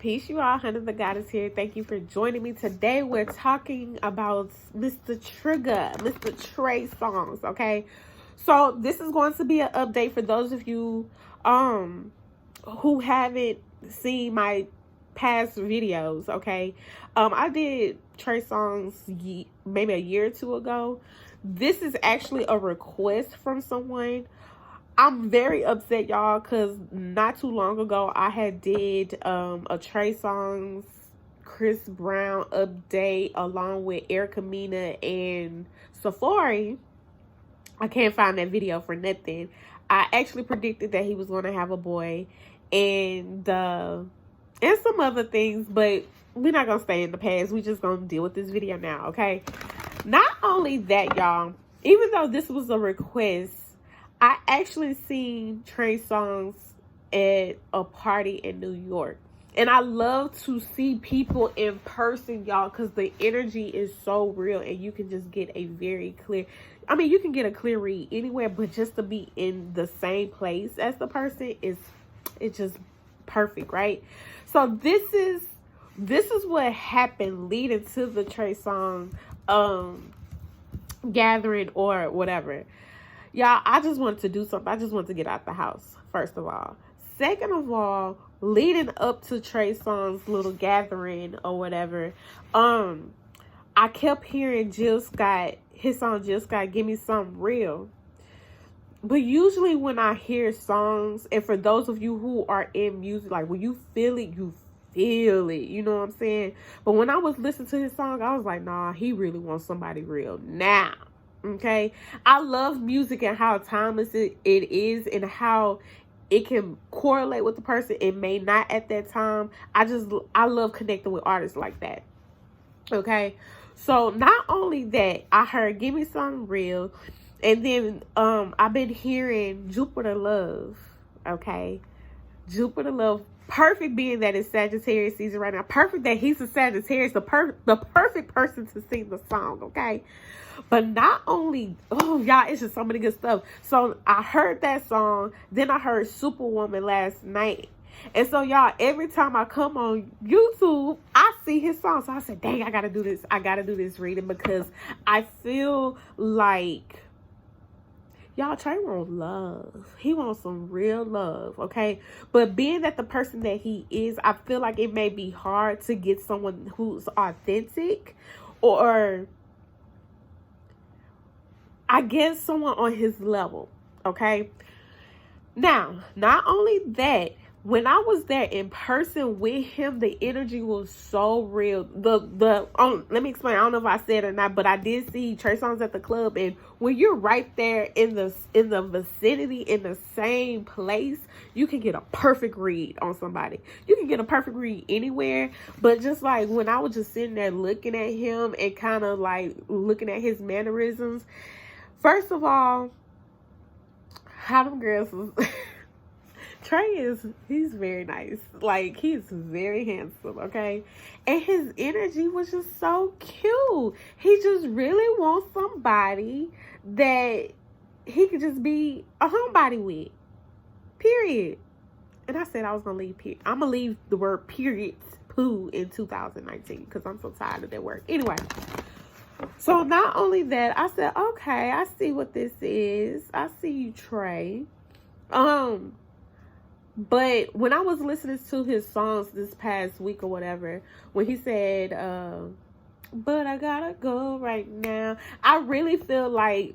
Peace, you all. Hunter the Goddess here. Thank you for joining me. Today we're talking about Mr. Trigger, Mr. Trey Songz, okay? So this is going to be an update for those of you who haven't seen my past videos, okay? I did Trey Songz maybe a year or two ago. This is actually a request from someone. I'm very upset, y'all, because not too long ago I had did a Trey Songz, Chris Brown update along with Erica Mena and Safari. I can't find that video for nothing. I actually predicted that he was going to have a boy and some other things, but we're not going to stay in the past. We're just going to deal with this video now, okay? Not only that, y'all, even though this was a request, I actually seen Trey Songz at a party in New York. And I love to see people in person, y'all, because the energy is so real and you can just get a very clear... I mean, you can get a clear read anywhere, but just to be in the same place as the person it's just perfect, right? So this is what happened leading to the Trey Songz gathering or whatever. Y'all, I just wanted to do something. I just wanted to get out the house, first of all. Second of all, leading up to Trey Songz' little gathering or whatever, I kept hearing Jill Scott, his song Jill Scott, Give Me Something Real. But usually when I hear songs, and for those of you who are in music, like when you feel it, you feel it. You know what I'm saying? But when I was listening to his song, I was like, nah, he really wants somebody real now. Okay, I love music and how timeless it is and how it can correlate with the person. It may not at that time. I love connecting with artists like that. Okay, so not only that, I heard Give Me Something Real, and then I've been hearing Jupiter Love. Okay, Jupiter Love. Perfect being that it's Sagittarius season right now. Perfect that he's a Sagittarius. The perfect person to sing the song, okay? But not only, oh, y'all, it's just so many good stuff. So I heard that song. Then I heard Superwoman last night. And so, y'all, every time I come on YouTube, I see his song. So I said, dang, I got to do this. I got to do this reading because I feel like... Y'all, Trey wants love. He wants some real love, okay? But being that the person that he is, I feel like it may be hard to get someone who's authentic or I guess someone on his level, okay? Now, not only that, when I was there in person with him, the energy was so real. Let me explain. I don't know if I said it or not, but I did see Trey Songz at the club, and when you're right there in the vicinity, in the same place, you can get a perfect read on somebody. You can get a perfect read anywhere, but just like when I was just sitting there looking at him and kind of like looking at his mannerisms, first of all, how them girls was... Trey he's very nice. Like, he's very handsome, okay? And his energy was just so cute. He just really wants somebody that he could just be a homebody with. Period. And I said I was going to leave I'm going to leave the word period poo in 2019 because I'm so tired of that word. Anyway. So not only that, I said, okay, I see what this is. I see you, Trey. But when I was listening to his songs this past week or whatever, when he said, but I gotta go right now, I really feel like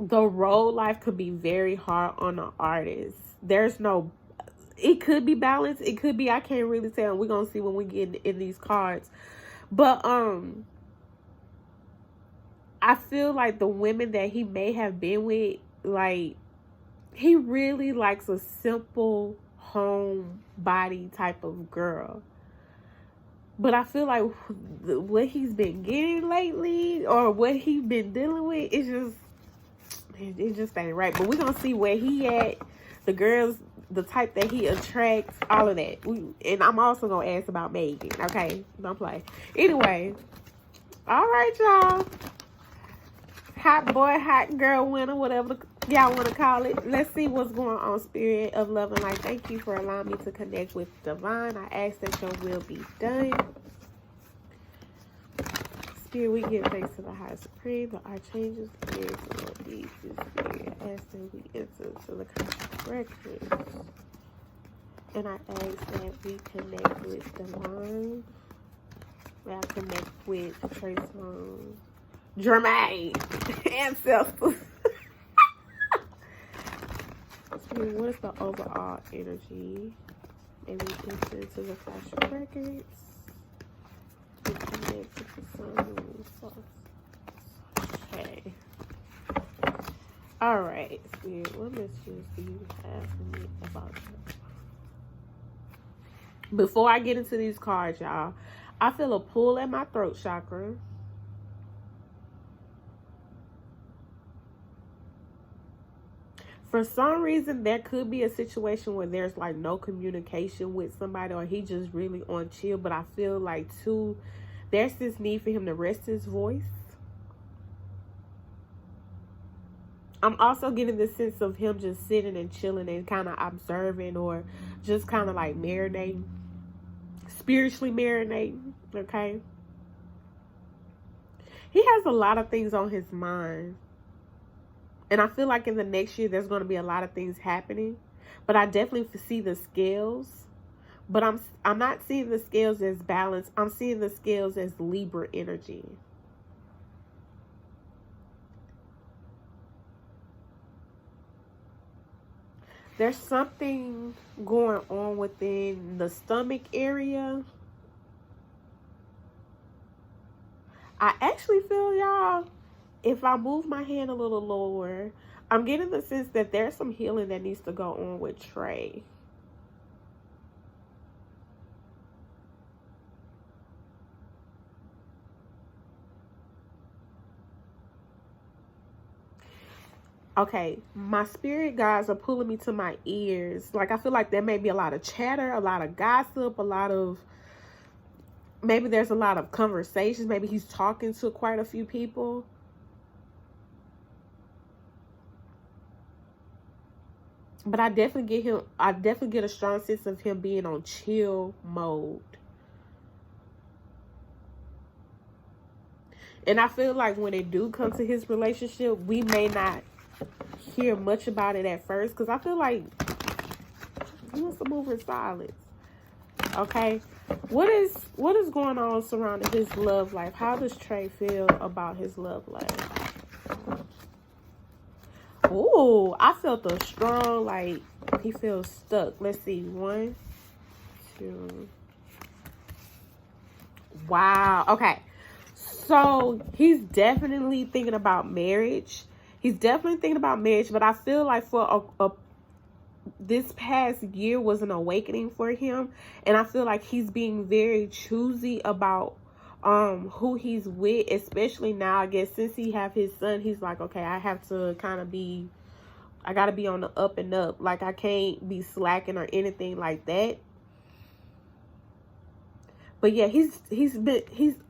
the road life could be very hard on an artist. It could be balanced. It could be, I can't really tell. We're going to see when we get in these cards. But, I feel like the women that he may have been with, like, he really likes a simple home body type of girl. But I feel like what he's been getting lately or what he's been dealing with, it just ain't right. But we're going to see where he at, the girls, the type that he attracts, all of that. And I'm also going to ask about Megan, okay? Don't play. Anyway, all right, y'all. Hot boy, hot girl winner, whatever y'all want to call it. Let's see what's going on, Spirit of Love and Light. Thank you for allowing me to connect with Divine. I ask that your will be done. Spirit, we give thanks to the High Supreme, the Archangels, Spirit, the Lord Jesus, Spirit. Ask that we enter to the Cosmic Records. And I ask that we connect with Divine. I connect with Trey, Songz, Jermaine, ancestors. Spirit, what is the overall energy? And we enter into the Cosmic Records. We connect with the sun. Okay. All right, Spirit. What messages do you have for me about that? Before I get into these cards, y'all, I feel a pull at my throat chakra. For some reason, there could be a situation where there's like no communication with somebody, or he just really on chill. But I feel like too, there's this need for him to rest his voice. I'm also getting the sense of him just sitting and chilling and kind of observing, or just kind of like marinating, spiritually marinating, okay? He has a lot of things on his mind. And I feel like in the next year, there's going to be a lot of things happening. But I definitely see the scales. But I'm not seeing the scales as balanced. I'm seeing the scales as Libra energy. There's something going on within the stomach area. I actually feel, y'all, if I move my hand a little lower, I'm getting the sense that there's some healing that needs to go on with Trey. Okay, my spirit guides are pulling me to my ears. Like, I feel like there may be a lot of chatter, a lot of gossip, maybe there's a lot of conversations. Maybe he's talking to quite a few people. But I definitely get a strong sense of him being on chill mode. And I feel like when it do come to his relationship, we may not hear much about it at first, because I feel like he wants to move in silence. Okay, what is going on surrounding his love life? How does Trey feel about his love life? Ooh, I felt a strong, like, he feels stuck. Let's see. 1, 2. Wow. Okay. So he's definitely thinking about marriage. But I feel like for this past year was an awakening for him. And I feel like he's being very choosy about who he's with, especially now. I guess since he have his son, he's like, okay, I have to kind of I gotta be on the up and up. Like, I can't be slacking or anything like that. But yeah,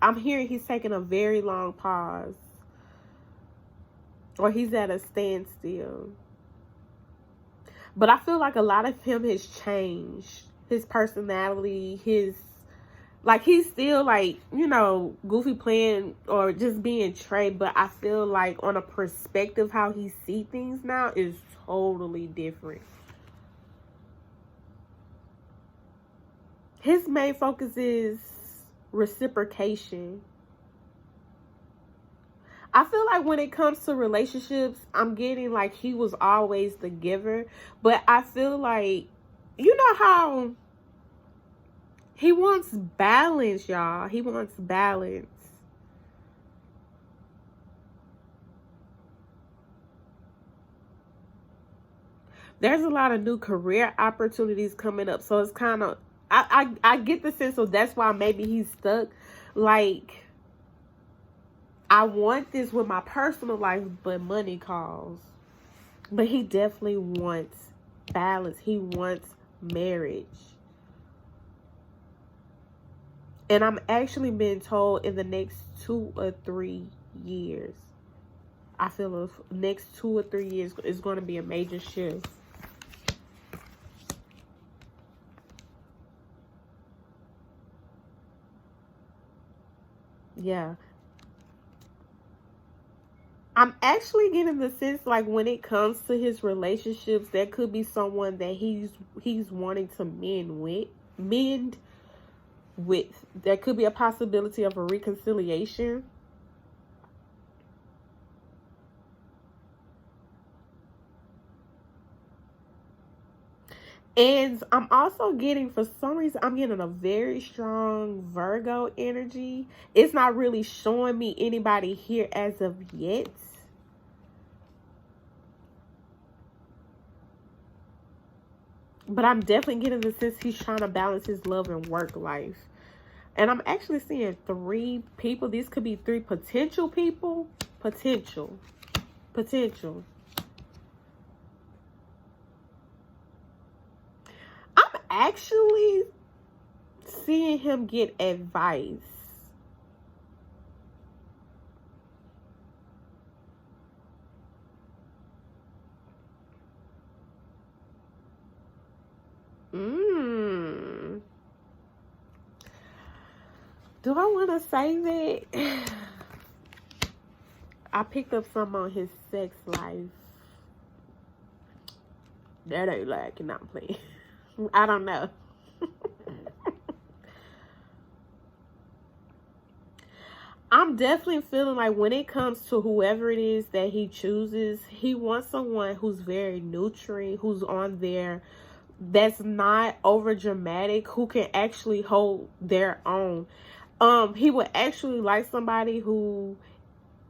I'm hearing he's taking a very long pause, or he's at a standstill. But I feel like a lot of him has changed. His personality, he's still like, goofy playing or just being Trey. But I feel like on a perspective, how he see things now is totally different. His main focus is reciprocation. I feel like when it comes to relationships, I'm getting like he was always the giver. But I feel like, you know how he wants balance, y'all. He wants balance. There's a lot of new career opportunities coming up. So it's kind of, I get the sense of that's why maybe he's stuck. Like, I want this with my personal life, but money calls. But he definitely wants balance. He wants marriage. And I'm actually being told in the next 2 or 3 years. I feel the next 2 or 3 years is going to be a major shift. Yeah. I'm actually getting the sense like when it comes to his relationships, there could be someone that he's wanting to mend with. There could be a possibility of a reconciliation. And I'm also getting, for some reason, I'm getting a very strong Virgo energy. It's not really showing me anybody here as of yet. But I'm definitely getting the sense he's trying to balance his love and work life. And I'm actually seeing 3 people. These could be 3 potential people. Potential. I'm actually seeing him get advice. Do I want to say that? I picked up some on his sex life. That ain't like, not playing. I don't know. I'm definitely feeling like when it comes to whoever it is that he chooses, he wants someone who's very nurturing, who's on there, that's not over dramatic, who can actually hold their own. He would actually like somebody who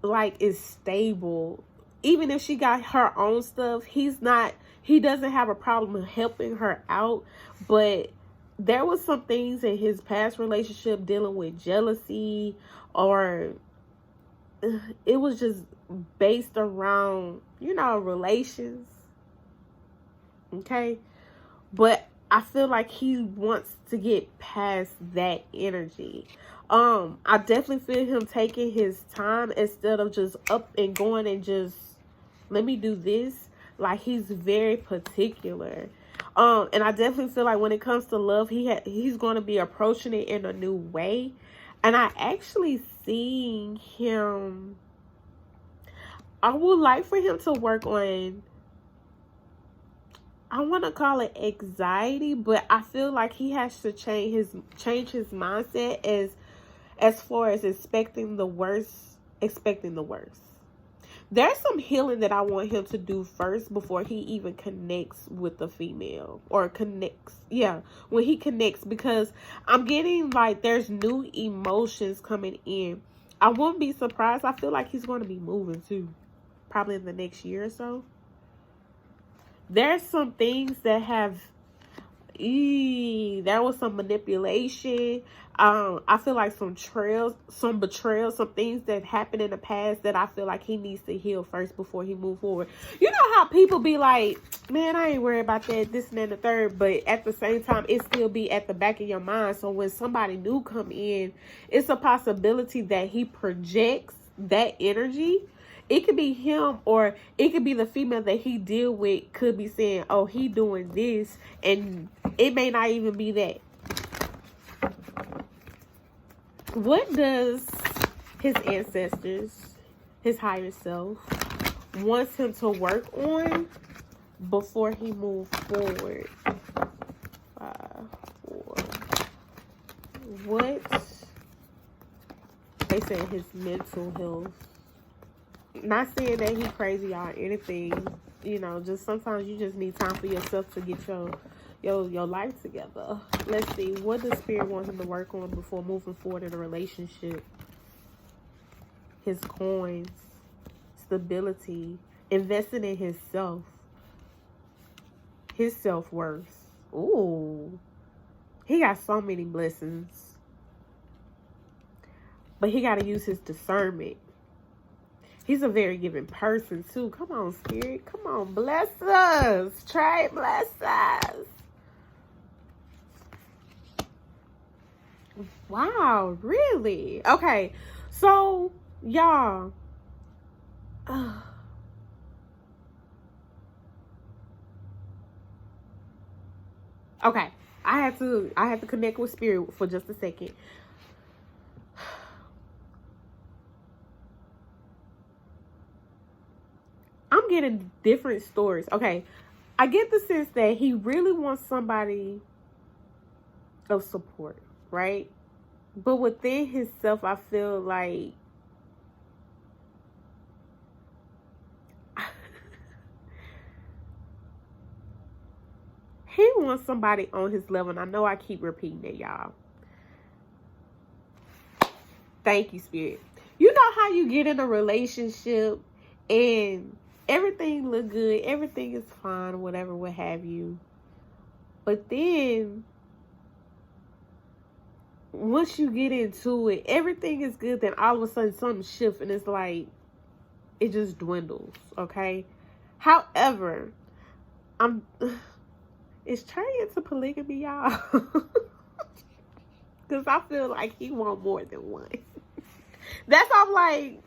like is stable. Even if she got her own stuff, he doesn't have a problem helping her out. But there was some things in his past relationship dealing with jealousy, or it was just based around, relations. Okay. But I feel like he wants to get past that energy. I definitely feel him taking his time instead of just up and going and just, let me do this. Like, he's very particular. And I definitely feel like when it comes to love, he's going to be approaching it in a new way. And I actually see him, I would like for him to work on, I want to call it anxiety, but I feel like he has to change his mindset as far as expecting the worst. There's some healing that I want him to do first before he even connects with the female, or when he connects, because I'm getting like there's new emotions coming in. I wouldn't be surprised. I feel like he's going to be moving too, probably in the next year or so. There's some things that have, there was some manipulation. I feel like some betrayal, some things that happened in the past that I feel like he needs to heal first before he move forward. You know how people be like, man, I ain't worried about that, this and that, and the third, but at the same time, it still be at the back of your mind. So when somebody new come in, it's a possibility that he projects that energy. It could be him, or it could be the female that he deal with could be saying, oh, he doing this, and it may not even be that. What does his ancestors, his higher self, wants him to work on before he moves forward? 5, 4. What? They say his mental health. Not saying that he crazy or anything, just sometimes you just need time for yourself to get your life together. Let's see, what does Spirit want him to work on before moving forward in a relationship? His coins, stability, investing in himself, his self-worth. Ooh, he got so many blessings, but he got to use his discernment. He's a very giving person, too. Come on, Spirit. Come on, bless us. Trey, bless us. Wow, really? Okay, so, y'all. Okay. I had to connect with spirit for just a second. I'm getting different stories. Okay. I get the sense that he really wants somebody of support, right? But within himself, I feel like he wants somebody on his level. And I know I keep repeating it, y'all. Thank you, Spirit. You know how you get in a relationship and everything look good, everything is fine, whatever, what have you. But then once you get into it, everything is good. Then all of a sudden something shifts and it's like it just dwindles. Okay. However, is Trey into polygamy, y'all? Because I feel like he want more than one. That's why I'm like,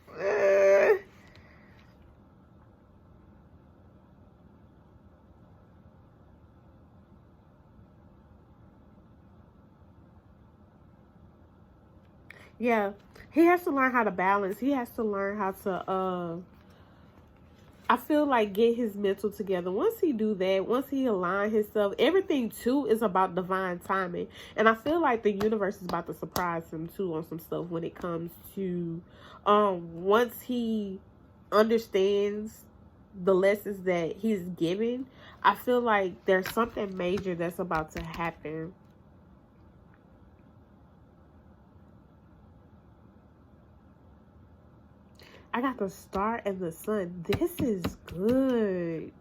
yeah, he has to learn how to balance. He has to learn how to, I feel like, get his mental together. Once he do that, once he align himself, everything too is about divine timing. And I feel like the universe is about to surprise him too on some stuff when it comes to, once he understands the lessons that he's given, I feel like there's something major that's about to happen. I got the star and the sun. This is good.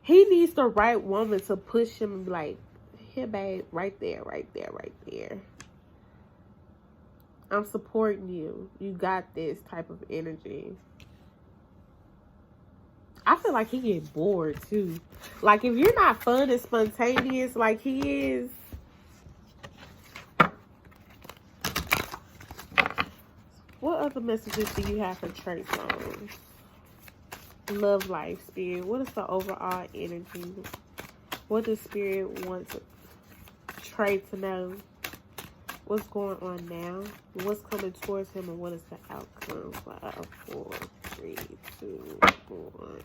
He needs the right woman to push him and be like, here, babe, right there, right there, right there. I'm supporting you. You got this type of energy. I feel like he get bored too. Like if you're not fun and spontaneous like he is, what other messages do you have for Trey Songz? Love life, Spirit. What is the overall energy? What does Spirit want Trey to know? What's going on now? What's coming towards him and what is the outcome? 5, 4, 3, 2, 1.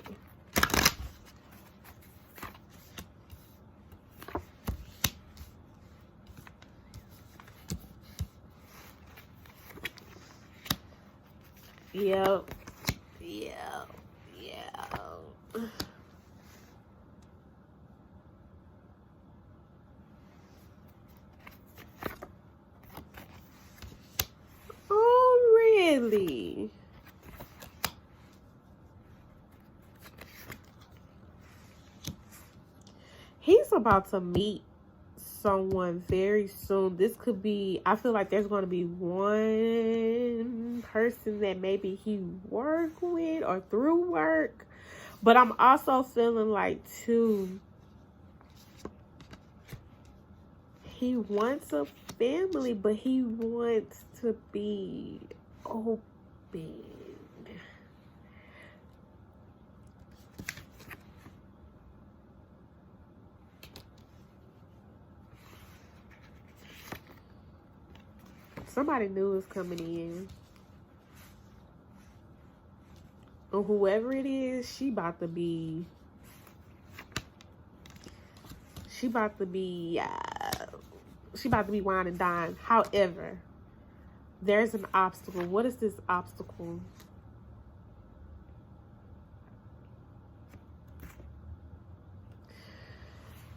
Yep. Oh, really? He's about to meet someone very soon. This could be, I feel like there's going to be one person that maybe he work with or through work. But I'm also feeling like, too, he wants a family, but he wants to be open. Somebody new is coming in. And whoever it is, she about to be wine and dine. However, there's an obstacle. What is this obstacle?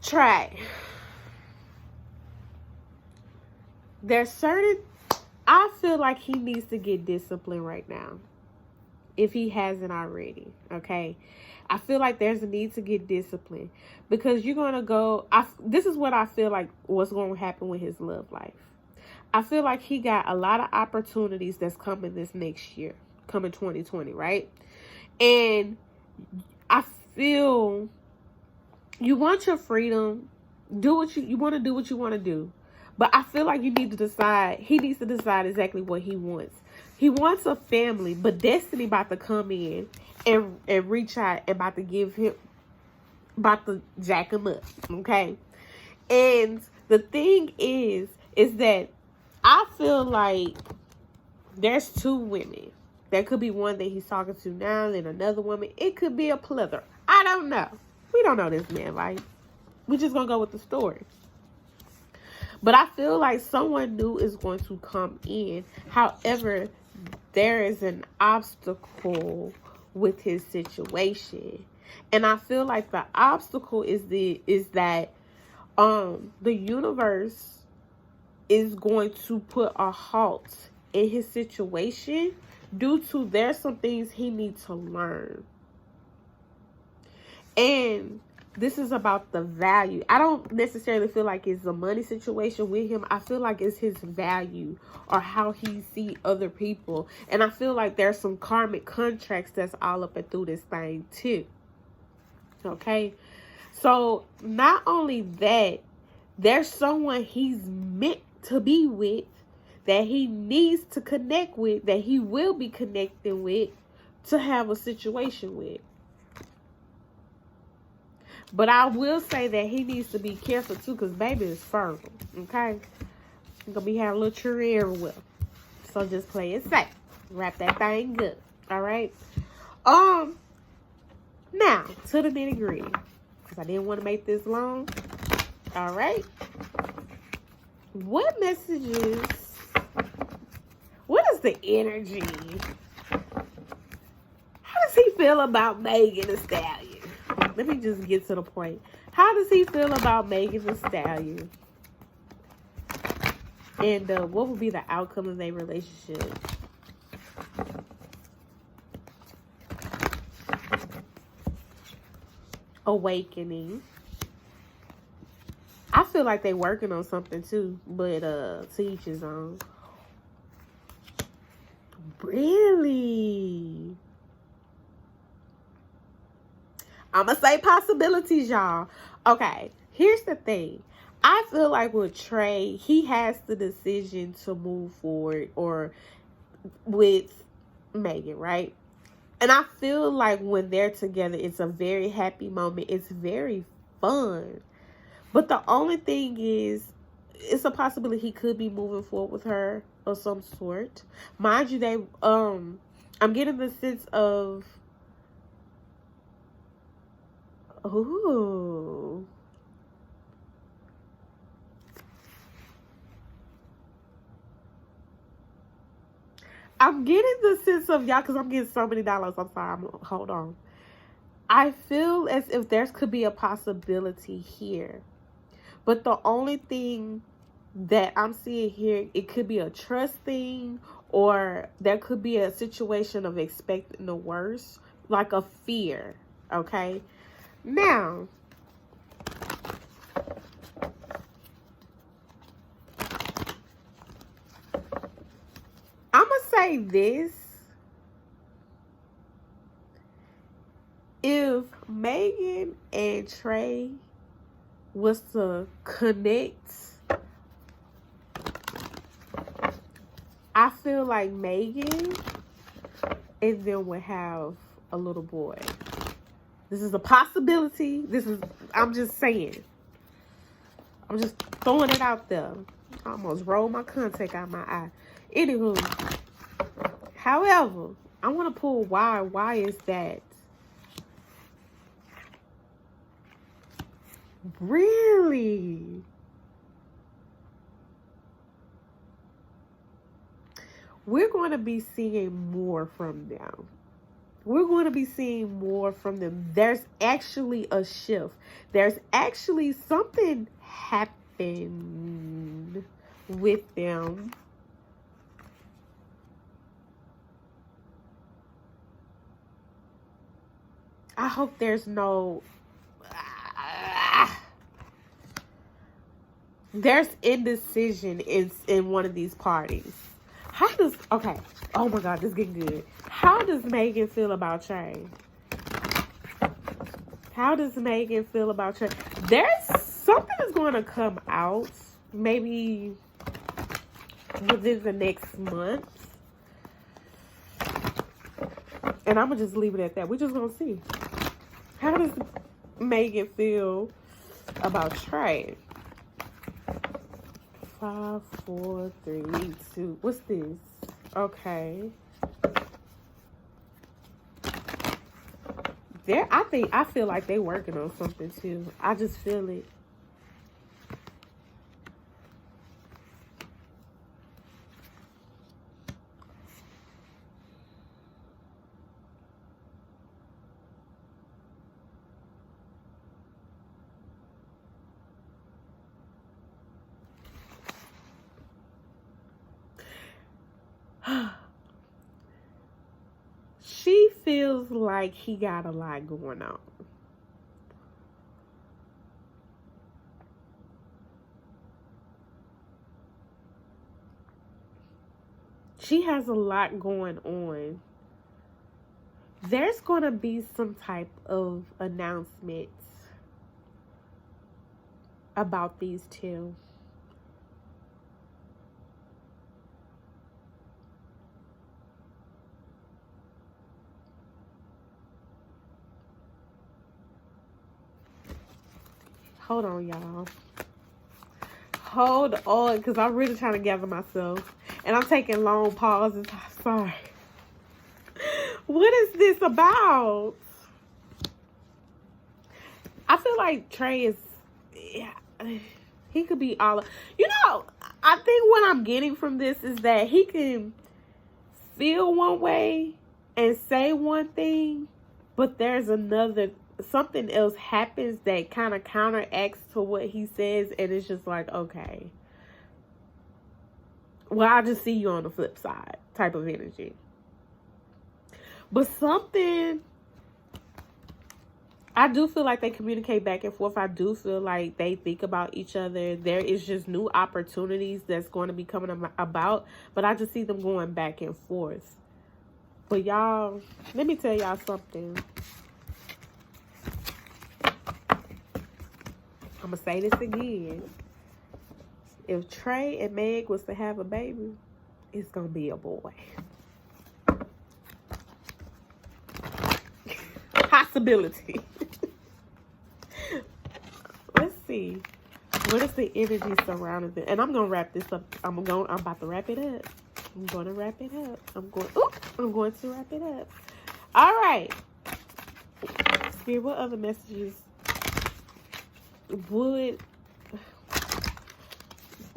Trey. There's certain, I feel like he needs to get disciplined right now. If he hasn't already, okay? I feel like there's a need to get disciplined. Because you're going to go, this is what I feel like what's going to happen with his love life. I feel like he got a lot of opportunities that's coming this next year. Coming 2020, right? And I feel you want your freedom. Do what you want to do what you want to do. But I feel like you need to decide, he needs to decide exactly what he wants. He wants a family, but Destiny about to come in and reach out and about to jack him up, okay? And the thing is that I feel like there's two women. There could be one that he's talking to now, and another woman. It could be a plethora. I don't know. We don't know this man, right? We're just going to go with the story. But I feel like someone new is going to come in. However, there is an obstacle with his situation. And I feel like the obstacle is that the universe is going to put a halt in his situation due to there's some things he needs to learn. And this is about the value. I don't necessarily feel like it's a money situation with him. I feel like it's his value or how he see other people. And I feel like there's some karmic contracts that's all up and through this thing too. Okay? So not only that, there's someone he's meant to be with, that he needs to connect with, that he will be connecting with, to have a situation with. But I will say that he needs to be careful too, because baby is fertile, okay? He's going to be having a little tree everywhere. So just play it safe. Wrap that thing good, all right? Now, to the nitty gritty, because I didn't want to make this long, all right? What messages... What is the energy? How does he feel about Megan Thee Stallion? Let me just get to the point. How does he feel about Megan Thee Stallion? And what would be the outcome of their relationship? Awakening. I feel like they working on something too, but to each his own. Really? I'm gonna say possibilities, y'all. Okay, here's the thing. I feel like with Trey, he has the decision to move forward or with Megan, right? And I feel like when they're together, it's a very happy moment. It's very fun. But the only thing is, it's a possibility he could be moving forward with her of some sort. Mind you, they I'm getting the sense of I'm getting the sense of, y'all, because I'm getting so many dollars. I'm sorry. Hold on. I feel as if there could be a possibility here. But the only thing that I'm seeing here, it could be a trust thing, or there could be a situation of expecting the worst, like a fear, okay? Now, I'm going to say this. If Megan and Trey was to connect, I feel like Megan and them would have a little boy. This is a possibility. I'm just saying. I'm just throwing it out there. I almost rolled my contact out my eye. Anywho, however, I want to pull why. Why is that? Really? We're going to be seeing more from them. We're going to be seeing more from them. There's actually a shift. There's actually something happened with them. I hope there's no... There's indecision in one of these parties. How does... Okay. Oh my God, this is getting good. How does Megan feel about Trey? How does Megan feel about Trey? There's something that's going to come out maybe within the next month. And I'm going to just leave it at that. We're just going to see. How does Megan feel about Trey? 5, 4, 3, 2. What's this? Okay. I feel like they working on something too. I just feel it. She feels like he got a lot going on. She has a lot going on. There's going to be some type of announcement about these two. Hold on, y'all. Hold on, because I'm really trying to gather myself. And I'm taking long pauses. I'm sorry. What is this about? I feel like Trey is... Yeah, he could be all... You know, I think what I'm getting from this is that he can feel one way and say one thing, but there's another... Something else happens that kind of counteracts to what he says, and it's just like, okay, well, I'll just see you on the flip side type of energy. But something, I do feel like they communicate back and forth. I do feel like they think about each other. There is just new opportunities that's going to be coming about, but I just see them going back and forth. But y'all, let me tell y'all something. I'm going to say this again. If Trey and Meg was to have a baby, it's going to be a boy. Possibility. Let's see. What is the energy surrounding it? And I'm going to wrap this up. I'm about to wrap it up. I'm going to wrap it up. I'm going to wrap it up. All right. Spirit, what other messages would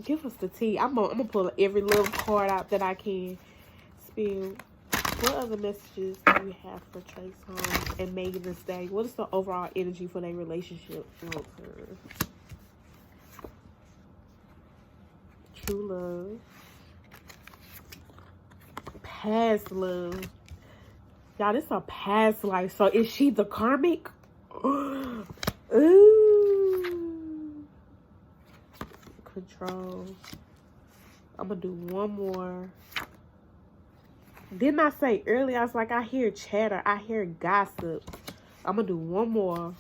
give us the tea? I'm gonna pull every little card out that I can. Spirit, what other messages do you have for Trey Songz and Megan Thee Stallion? What is the overall energy for their relationship long term? True love. Past love. Y'all, this is a past life. So is she the karmic? Ooh. Control. I'm gonna do one more. Didn't I say earlier? I was like, I hear chatter. I hear gossip. I'm gonna do one more.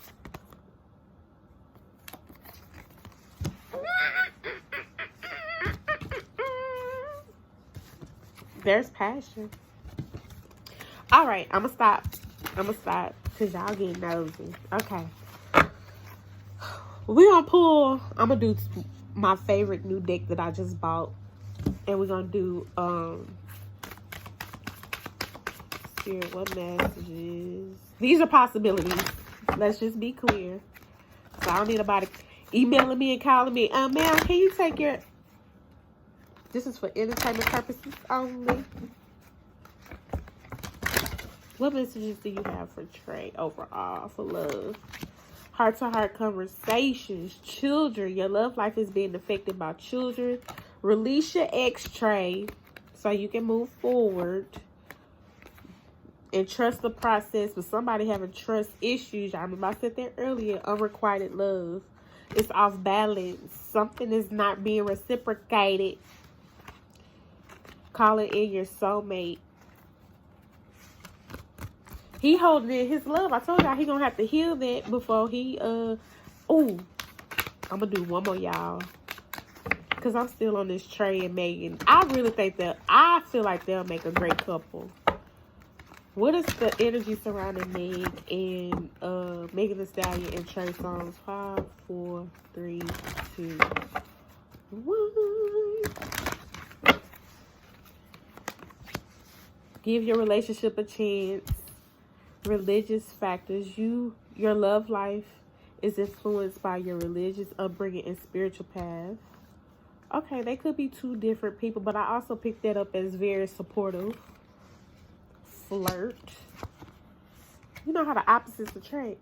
There's passion. All right, I'm gonna stop. Because y'all getting nosy. Okay. We're gonna pull. I'm gonna do my favorite new deck that I just bought. And we're gonna do Spirit, what messages? These are possibilities. Let's just be clear. So I don't need nobody emailing me and calling me. Ma'am, can you take your... This is for entertainment purposes only. What messages do you have for Trey overall for love? Heart-to-heart conversations. Children. Your love life is being affected by children. Release your ex, Trey, so you can move forward. And trust the process. With somebody having trust issues, I remember I said that earlier, unrequited love. It's off balance. Something is not being reciprocated. Calling in your soulmate. He holding in his love. I told y'all he gonna have to heal that before he, I'm gonna do one more, y'all. Because I'm still on this Trey and Megan. I really think I feel like they'll make a great couple. What is the energy surrounding Megan Thee Stallion and Trey Songz? 5, 4, 3, 2, 1. Give your relationship a chance. Religious factors. Your love life is influenced by your religious upbringing and spiritual path. Okay, they could be two different people, but I also picked that up as very supportive. Flirt. You know how the opposites attract.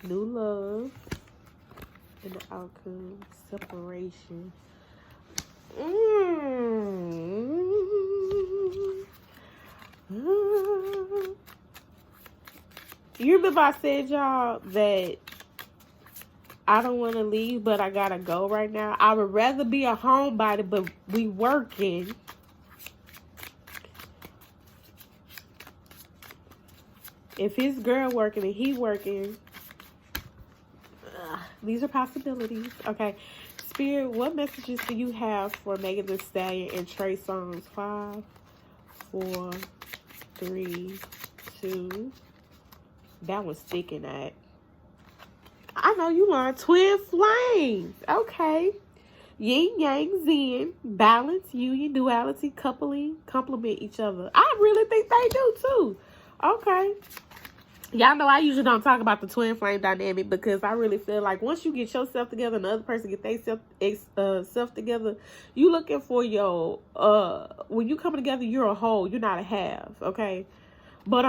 New love. And the outcome. Separation. You remember I said, y'all, that I don't want to leave, but I gotta go right now. I would rather be a homebody, but we working. If his girl working and he working, these are possibilities. Okay. Spirit, what messages do you have for Megan Thee Stallion and Trey Songz? 5, 4, 3, 2. That was sticking at. I know you learned twin flames. Okay. Yin, yang, zen, balance, union, duality, coupling, complement each other. I really think they do too. Okay. Y'all know I usually don't talk about the twin flame dynamic because I really feel like once you get yourself together and the other person get their self together, you looking for your when you come together, you're a whole, you're not a half, okay? But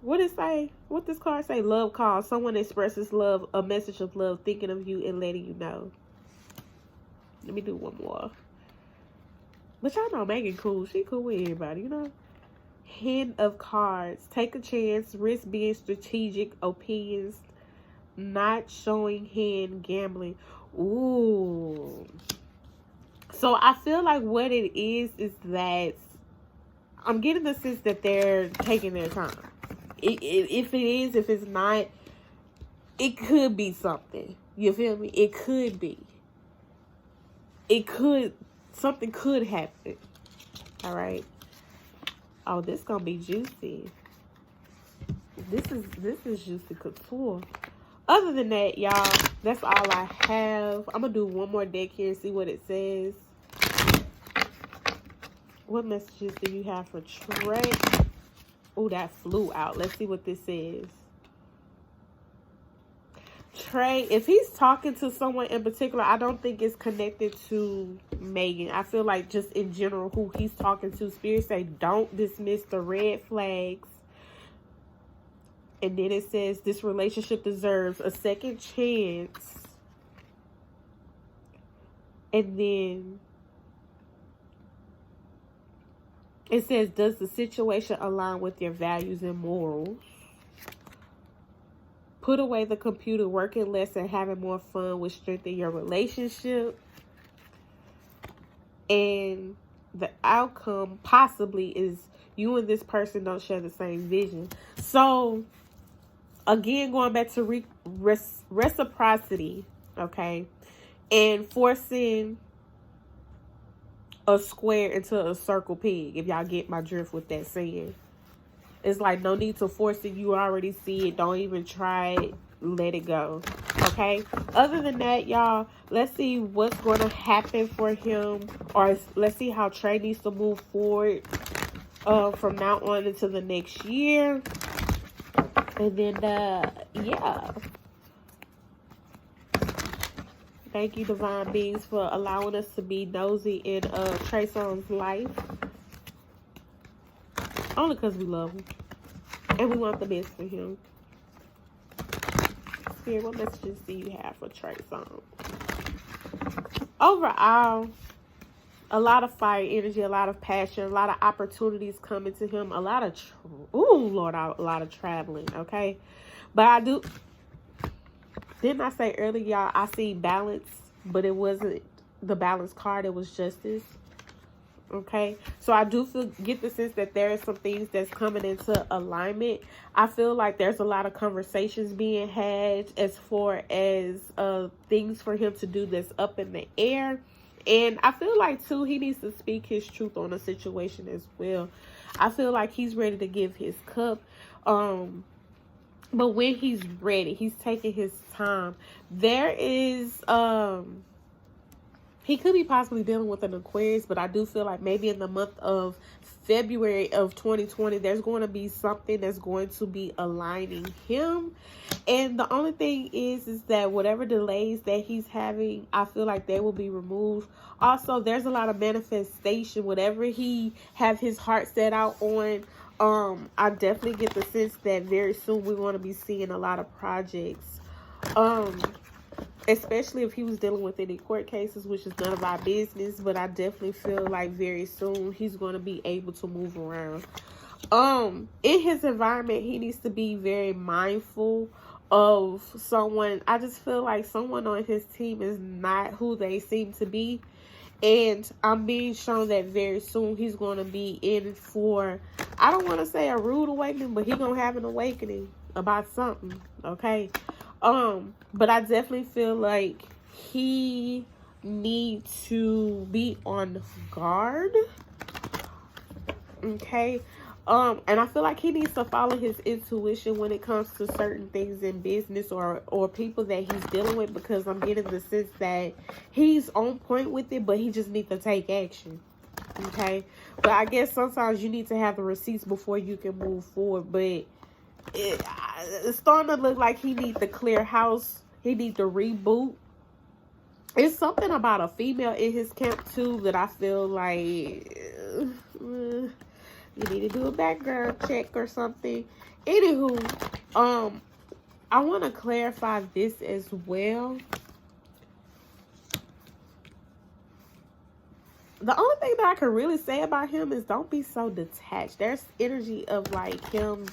what it say? What this card say? Love call. Someone expresses love, a message of love, thinking of you and letting you know. Let me do one more. But y'all know Megan cool. She cool with everybody, you know? Hand of cards. Take a chance. Risk being strategic. Opinions. Not showing hand. Gambling. Ooh. So I feel like what it is that I'm getting the sense that they're taking their time. If it is, if it's not, it could be something. You feel me? It could be. Something could happen. All right. Oh, this gonna be juicy. This is juicy couture. Other than that, y'all, that's all I have. I'm gonna do one more deck here and see what it says. What messages do you have for Trey? Oh, that flew out. Let's see what this says. Trey, if he's talking to someone in particular, I don't think it's connected to Megan. I feel like just in general who he's talking to. Spirit say don't dismiss the red flags. And then it says this relationship deserves a second chance. And then it says, does the situation align with your values and morals? Put away the computer, working less and having more fun will strengthen your relationship. And the outcome possibly is you and this person don't share the same vision. So, again, going back to reciprocity, okay? And forcing a square into a circle peg, if y'all get my drift with that saying. It's like no need to force it. You already see it. Don't even try it. Let it go. Okay? Other than that, y'all, let's see what's going to happen for him. Or let's see how Trey needs to move forward from now on into the next year. And then, yeah. Thank you, divine beings, for allowing us to be nosy in Trey Songz' life. Only because we love him. And we want the best for him. Spirit, what messages do you have for Trey Songz? Overall, a lot of fire energy, a lot of passion, a lot of opportunities coming to him. A lot of, a lot of traveling, okay? But didn't I say earlier, y'all, I see balance, but it wasn't the balance card. It was justice. Okay, so I do get the sense that there are some things that's coming into alignment. I feel like there's a lot of conversations being had as far as things for him to do that's up in the air. And I feel like, too, he needs to speak his truth on the situation as well. I feel like he's ready to give his cup. But when he's ready, he's taking his time. There is he could be possibly dealing with an Aquarius, but I do feel like maybe in the month of February of 2020, there's going to be something that's going to be aligning him. And the only thing is that whatever delays that he's having, I feel like they will be removed. Also, there's a lot of manifestation. Whatever he have his heart set out on, I definitely get the sense that very soon we're going to be seeing a lot of projects. Especially if he was dealing with any court cases, which is none of our business. But I definitely feel like very soon he's going to be able to move around. In his environment, he needs to be very mindful of someone. I just feel like someone on his team is not who they seem to be. And I'm being shown that very soon he's going to be in for, I don't want to say a rude awakening, but he's going to have an awakening about something, okay? But I definitely feel like he needs to be on guard, okay? And I feel like he needs to follow his intuition when it comes to certain things in business or people that he's dealing with, because I'm getting the sense that he's on point with it, but he just needs to take action, okay? But I guess sometimes you need to have the receipts before you can move forward, but it's starting to look like he needs to clear house. He needs to reboot. It's something about a female in his camp too that I feel like you need to do a background check or something. Anywho, I want to clarify this as well. The only thing that I can really say about him is don't be so detached. There's energy of like him.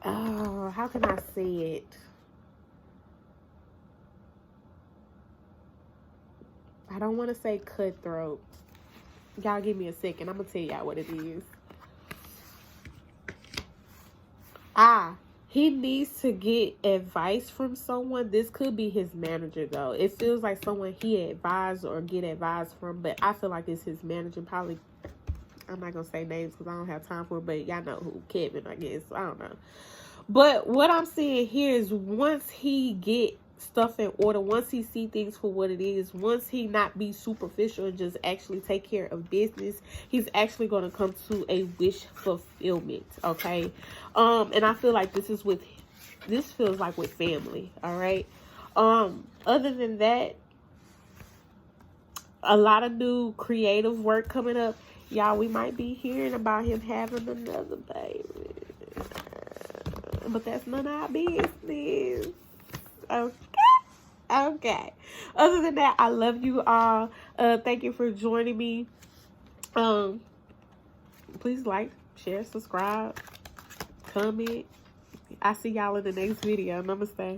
Oh, how can I say it? I don't want to say cutthroat. Y'all give me a second. I'm going to tell y'all what it is. He needs to get advice from someone. This could be his manager, though. It feels like someone he advised or get advice from, but I feel like it's his manager. Probably, I'm not going to say names because I don't have time for it, but y'all know who. Kevin, I guess. I don't know. But what I'm seeing here is once he get stuff in order, once he see things for what it is, once he not be superficial and just actually take care of business, he's actually going to come to a wish fulfillment, okay? And I feel like this feels like with family, all right? Other than that, a lot of new creative work coming up. Y'all, we might be hearing about him having another baby. But that's none of our business. Okay. Other than that, I love you all. Thank you for joining me. Please like, share, subscribe, comment. I see y'all in the next video. Namaste.